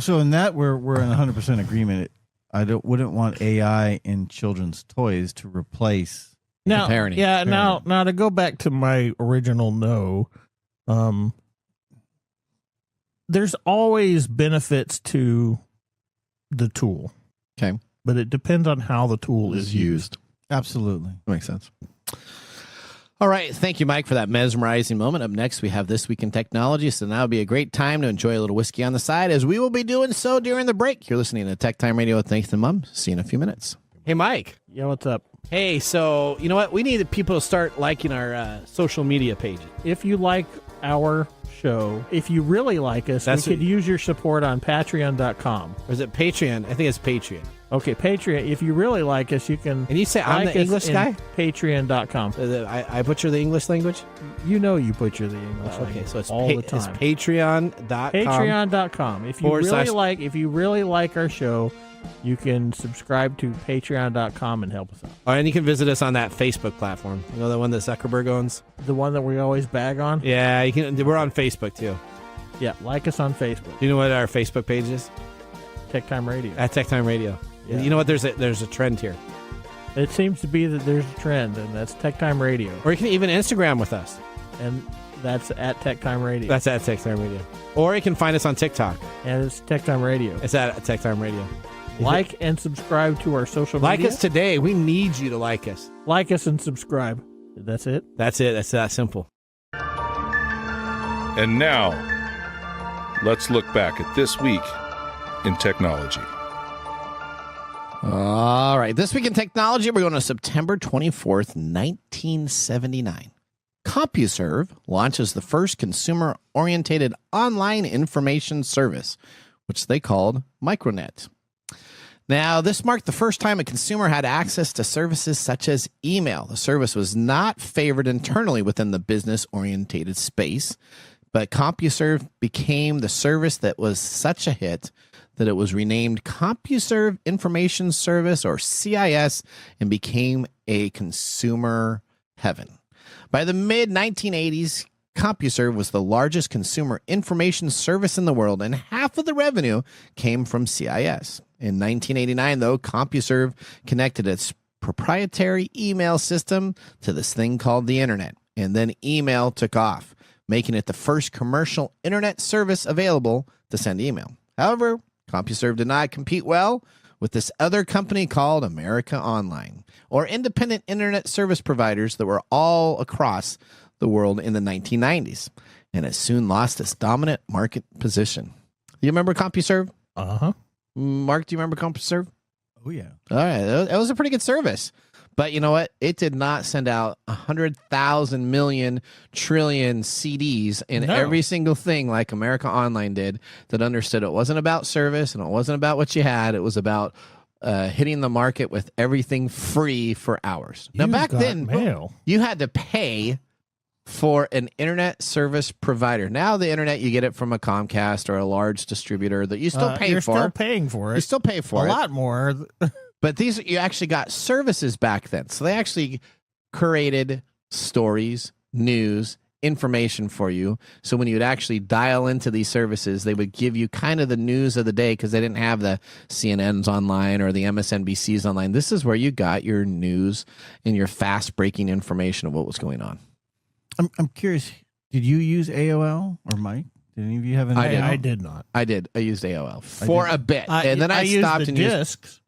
So in that we're in 100% agreement. I wouldn't want AI in children's toys to replace parenting. Yeah, parenting. Now to go back to my original no, there's always benefits to the tool. Okay. But it depends on how the tool is used. Absolutely. That makes sense. All right. Thank you, Mike, for that mesmerizing moment. Up next, we have This Week in Technology. So now would be a great time to enjoy a little whiskey on the side, as we will be doing so during the break. You're listening to TechTime Radio with Nathan Mumm. See you in a few minutes. Hey, Mike. Yeah, what's up? Hey, so you know what? We need people to start liking our social media pages. If you like our show, if you really like us, we could use your support on patreon.com. Or is it Patreon? I think it's Patreon. Okay, Patreon. If you really like us, you can. And you say I'm the English guy? Patreon.com. I butcher the English language? You know you butcher the English language. Okay, so it's all the time. It's Patreon.com. Patreon.com. If you really like our show, you can subscribe to Patreon.com and help us out. Oh, and you can visit us on that Facebook platform. You know, the one that Zuckerberg owns? The one that we always bag on? Yeah, you can. We're on Facebook too. Yeah, like us on Facebook. Do you know what our Facebook page is? TechTime Radio. At TechTime Radio. Yeah. You know what? There's a trend here. It seems to be that there's a trend, and that's TechTime Radio. Or you can even Instagram with us. And that's at TechTime Radio. That's at TechTime Radio. Or you can find us on TikTok. And it's TechTime Radio. It's at TechTime Radio. Like and subscribe to our social media. Like us today. We need you to like us. Like us and subscribe. That's it? That's it. That's that simple. And now, let's look back at this week in technology. All right. This week in technology, we're going to September 24th, 1979. CompuServe launches the first consumer-oriented online information service, which they called Micronet. Now, this marked the first time a consumer had access to services such as email. The service was not favored internally within the business-oriented space, but CompuServe became the service that was such a hit that it was renamed CompuServe Information Service, or CIS, and became a consumer heaven. By the mid-1980s, CompuServe was the largest consumer information service in the world, and half of the revenue came from CIS. In 1989, though, CompuServe connected its proprietary email system to this thing called the Internet, and then email took off, making it the first commercial Internet service available to send email. However, CompuServe did not compete well with this other company called America Online, or independent Internet service providers that were all across the world in the 1990s, and it soon lost its dominant market position. You remember CompuServe? Uh-huh. Mark, do you remember CompuServe? Oh, yeah. All right. It was a pretty good service. But you know what? It did not send out 100,000 million trillion CDs in every single thing like America Online did, that understood it wasn't about service and it wasn't about what you had. It was about hitting the market with everything free for hours. Now, back then, you had to pay for an internet service provider. Now the internet, you get it from a Comcast or a large distributor that you still pay for. You're still paying for it. You still pay for a lot more. But these, you actually got services back then. So they actually created stories, news, information for you. So when you would actually dial into these services, they would give you kind of the news of the day, because they didn't have the CNNs online or the MSNBCs online. This is where you got your news and your fast breaking information of what was going on. I'm curious. Did you use AOL or Mike? Did any of you have an AOL? I did not. I did. I used AOL for a bit, and then I stopped used and the discs.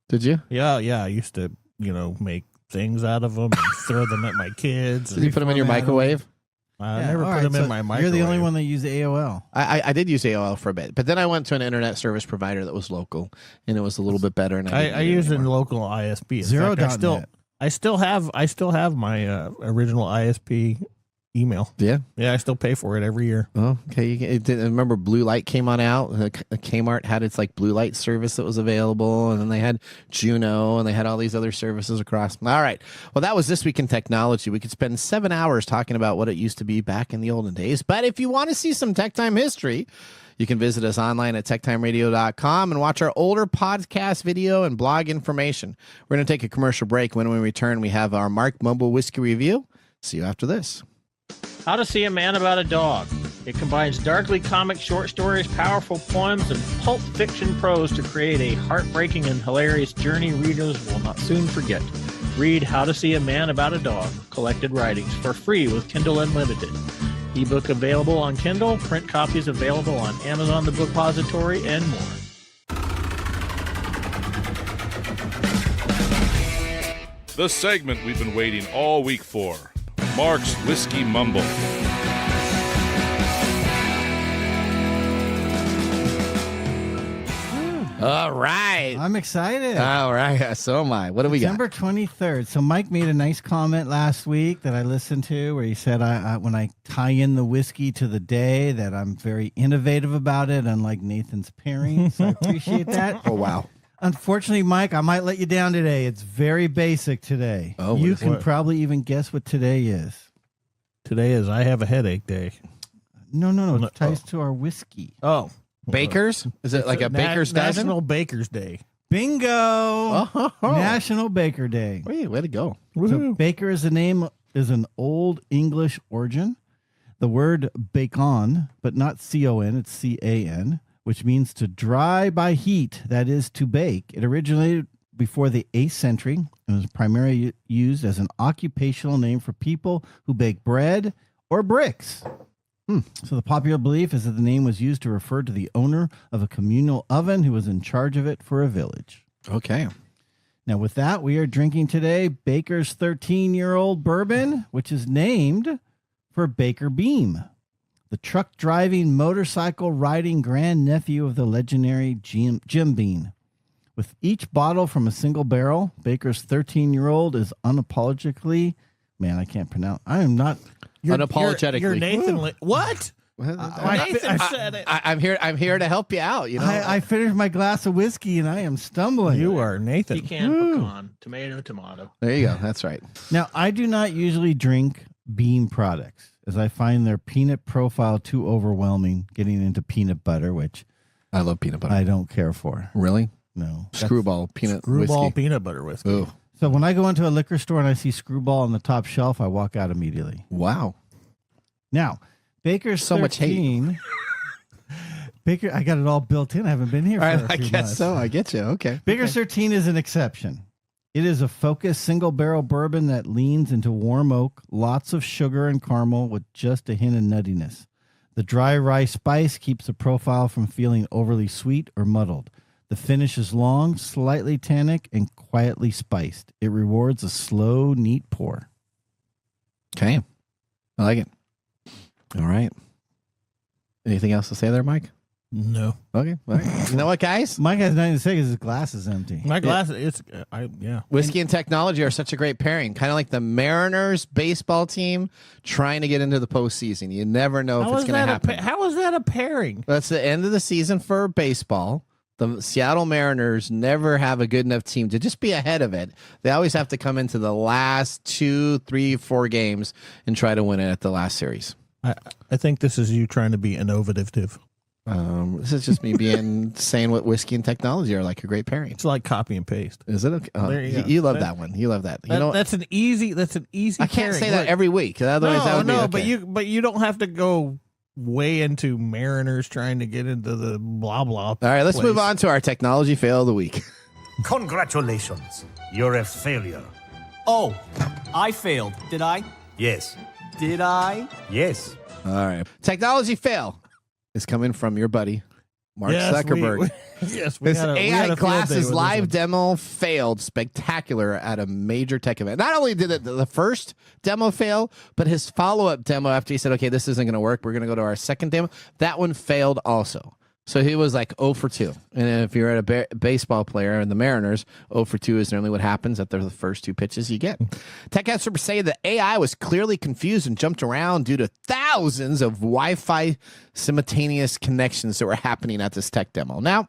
Did you? Yeah. I used to, make things out of them and throw them at my kids. Did you put them in your microwave? I never put them in my microwave. You're the only one that used AOL. I did use AOL for a bit, but then I went to an internet service provider that was local, and it was a little bit better. And I used a local ISP. I still have my original ISP email. Yeah, I still pay for it every year. Oh, okay. Remember Blue Light came on out. Kmart had its like Blue Light service that was available, and then they had Juno, and they had all these other services across. All right. Well, that was This Week in Technology. We could spend 7 hours talking about what it used to be back in the olden days. But if you want to see some Tech Time history, you can visit us online at techtimeradio.com and watch our older podcast video and blog information. We're going to take a commercial break. When we return, we have our Mark Mumble Whiskey Review. See you after this. How to See a Man About a Dog. It combines darkly comic short stories, powerful poems, and pulp fiction prose to create a heartbreaking and hilarious journey readers will not soon forget. Read How to See a Man About a Dog, collected writings, for free with Kindle Unlimited. Ebook available on Kindle, print copies available on Amazon the Bookpository, and more. The segment we've been waiting all week for. Mark's Whiskey Mumble. All right. I'm excited. All right. So am I. What do we got? December 23rd. So Mike made a nice comment last week that I listened to where he said, when I tie in the whiskey to the day, that I'm very innovative about it, unlike Nathan's pairing. So I appreciate that. Oh, wow. Unfortunately, Mike, I might let you down today. It's very basic today. Oh, you can probably even guess what today is. Today is I Have a Headache Day. No. It ties to our whiskey. Oh. Bakers? Is it like a baker's dozen? National Baker's Day. Bingo! Oh. National Baker Day. Way to go. So baker is an Old English origin. The word bacon, but not C-O-N, it's C-A-N, which means to dry by heat, that is, to bake. It originated before the 8th century and was primarily used as an occupational name for people who bake bread or bricks. So the popular belief is that the name was used to refer to the owner of a communal oven who was in charge of it for a village. Okay. Now, with that, we are drinking today Baker's 13-year-old bourbon, which is named for Baker Beam, the truck-driving, motorcycle-riding grandnephew of the legendary Jim Beam. With each bottle from a single barrel, Baker's 13-year-old is unapologetically, man, I can't pronounce. I am not unapologetically. You're Nathan. What? I said it. I'm here to help you out. You know, I finished my glass of whiskey and I am stumbling. You are Nathan. Pecan, pecan, tomato. there you go. That's right. Now, I do not usually drink Beam products as I find their peanut profile too overwhelming, getting into peanut butter, which I love peanut butter. I don't care for. Really? No. Screwball peanut Screwball whiskey. peanut butter whiskey. Ooh. So when I go into a liquor store and I see Screwball on the top shelf, I walk out immediately. Wow. Now, Baker's So much hate. 13 Baker, I got it all built in. I haven't been here for a few I guess months. so. I get you. Okay. Baker's 13 is an exception. It is a focused single barrel bourbon that leans into warm oak, lots of sugar and caramel with just a hint of nuttiness. The dry rye spice keeps the profile from feeling overly sweet or muddled. The finish is long, slightly tannic, and quietly spiced. It rewards a slow, neat pour. Okay. I like it. All right. Anything else to say there, Mike? No. Okay. All right. You know what, guys? Mike has nothing to say because his glass is empty. My glass, yeah. Whiskey and technology are such a great pairing. Kind of like the Mariners baseball team trying to get into the postseason. You never know if it's going to happen. How is that a pairing? That's the end of the season for baseball. The Seattle Mariners never have a good enough team to just be ahead of it. They always have to come into the last 2, 3, 4 games and try to win it at the last series. I think this is you trying to be innovative. This is just me saying what whiskey and technology are like a great pairing. It's like copy and paste. Is it okay? Oh, There you go. you love that one. You love that. You know, that's an easy. I can't pairing. say that every week. Otherwise, that would be okay. but you don't have to go way into Mariners trying to get into the blah blah. All right, let's move on to our technology fail of the week. Congratulations, you're a failure. Oh, I failed, did I? Yes. Did I? Yes. All right, technology fail is coming from your buddy Mark Zuckerberg. His AI glasses live demo failed spectacular at a major tech event. Not only did the first demo fail, but his follow-up demo after he said, okay, this isn't going to work, we're going to go to our second demo, that one failed also. So he was like 0 for 2. And if you're at a baseball player in the Mariners, 0 for 2 is normally what happens after the first 2 pitches you get. Tech experts say that AI was clearly confused and jumped around due to thousands of Wi-Fi simultaneous connections that were happening at this tech demo. Now,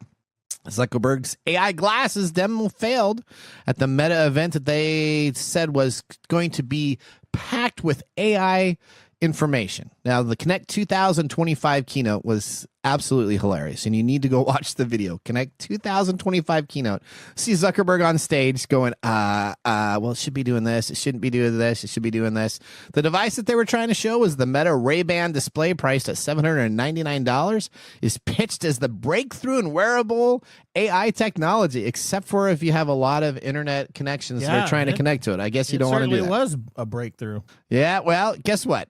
Zuckerberg's AI glasses demo failed at the Meta event that they said was going to be packed with AI information. Now, the Connect 2025 keynote was absolutely hilarious, and you need to go watch the video. Connect 2025 keynote. See Zuckerberg on stage going, well, it should be doing this. It shouldn't be doing this. It should be doing this. The device that they were trying to show was the Meta Ray-Ban display priced at $799, is pitched as the breakthrough in wearable AI technology, except for if you have a lot of internet connections they're trying to connect to it. I guess you don't want to do that. It was a breakthrough. Yeah, well, guess what?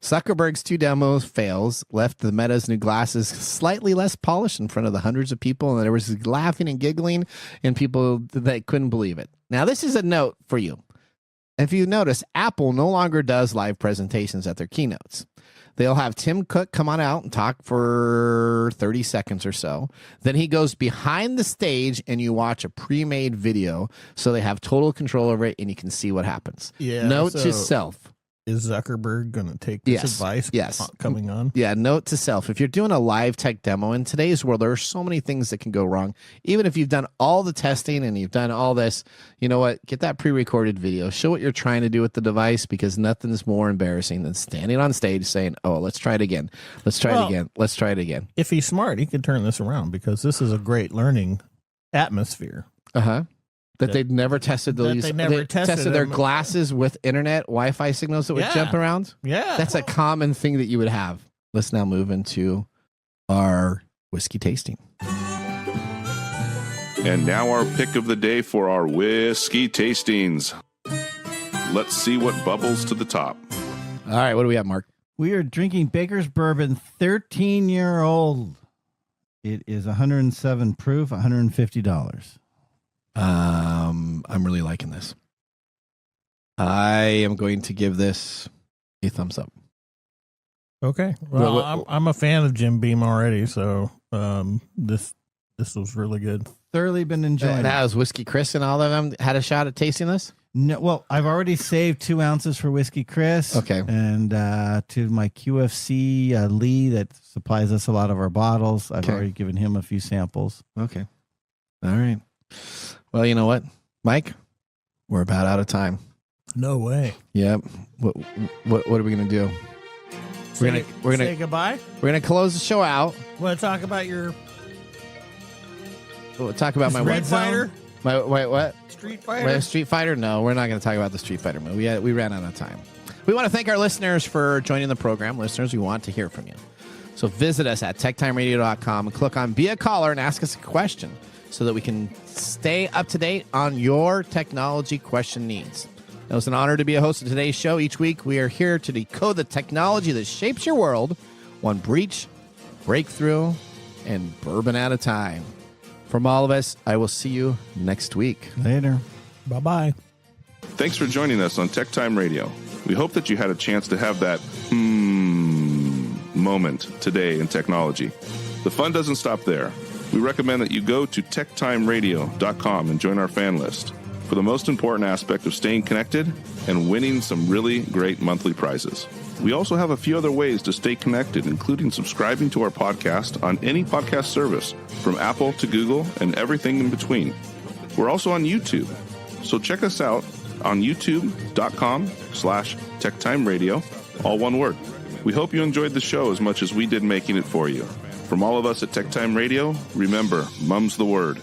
Zuckerberg's 2 demos fails left the Meta's new glasses slightly less polished in front of the hundreds of people, and there was laughing and giggling and people that couldn't believe it. Now, this is a note for you. If you notice, Apple no longer does live presentations at their keynotes. They'll have Tim Cook come on out and talk for 30 seconds or so. Then he goes behind the stage and you watch a pre-made video so they have total control over it and you can see what happens. Yeah. Note to self. Is Zuckerberg going to take this advice coming on? Yeah, note to self. If you're doing a live tech demo in today's world, there are so many things that can go wrong. Even if you've done all the testing and you've done all this, you know what? Get that pre-recorded video. Show what you're trying to do with the device, because nothing's more embarrassing than standing on stage saying, oh, let's try it again. Let's try it again. Let's try it again. If he's smart, he could turn this around, because this is a great learning atmosphere. Uh-huh. That they'd never tested those. They tested their them. Glasses with internet Wi-Fi signals that would jump around. Yeah. That's a common thing that you would have. Let's now move into our whiskey tasting. And now our pick of the day for our whiskey tastings. Let's see what bubbles to the top. All right, what do we have, Mark? We are drinking Baker's Bourbon 13-year-old. It is 107 proof, $150. I'm really liking this. I am going to give this a thumbs up. Okay. Well, I'm a fan of Jim Beam already, so this was really good. Thoroughly been enjoying it. Has Whiskey Chris and all of them had a shot at tasting this? No, well, I've already saved 2 ounces for Whiskey Chris. Okay. And to my QFC Lee that supplies us a lot of our bottles, I've already given him a few samples. Okay. All right. Well, you know what, Mike? We're about out of time. No way. Yep. What are we gonna do? We're gonna say goodbye. We're gonna close the show out. Want to talk about your We'll talk about my Street Fighter? My wait, what? Street Fighter? Street Fighter? No, we're not going to talk about the Street Fighter movie. We ran out of time. We want to thank our listeners for joining the program. Listeners, we want to hear from you. So visit us at techtimeradio.com and click on Be a Caller and ask us a question so that we can stay up to date on your technology question needs. It was an honor to be a host of today's show. Each week, we are here to decode the technology that shapes your world, one breach, breakthrough, and bourbon at a time. From all of us, I will see you next week. Later. Bye-bye. Thanks for joining us on TechTime Radio. We hope that you had a chance to have that moment today in technology. The fun doesn't stop there. We recommend that you go to techtimeradio.com and join our fan list for the most important aspect of staying connected and winning some really great monthly prizes. We also have a few other ways to stay connected, including subscribing to our podcast on any podcast service, from Apple to Google and everything in between. We're also on YouTube, so check us out on youtube.com/techtimeradio, all one word. We hope you enjoyed the show as much as we did making it for you. From all of us at TechTime Radio, remember, mum's the word.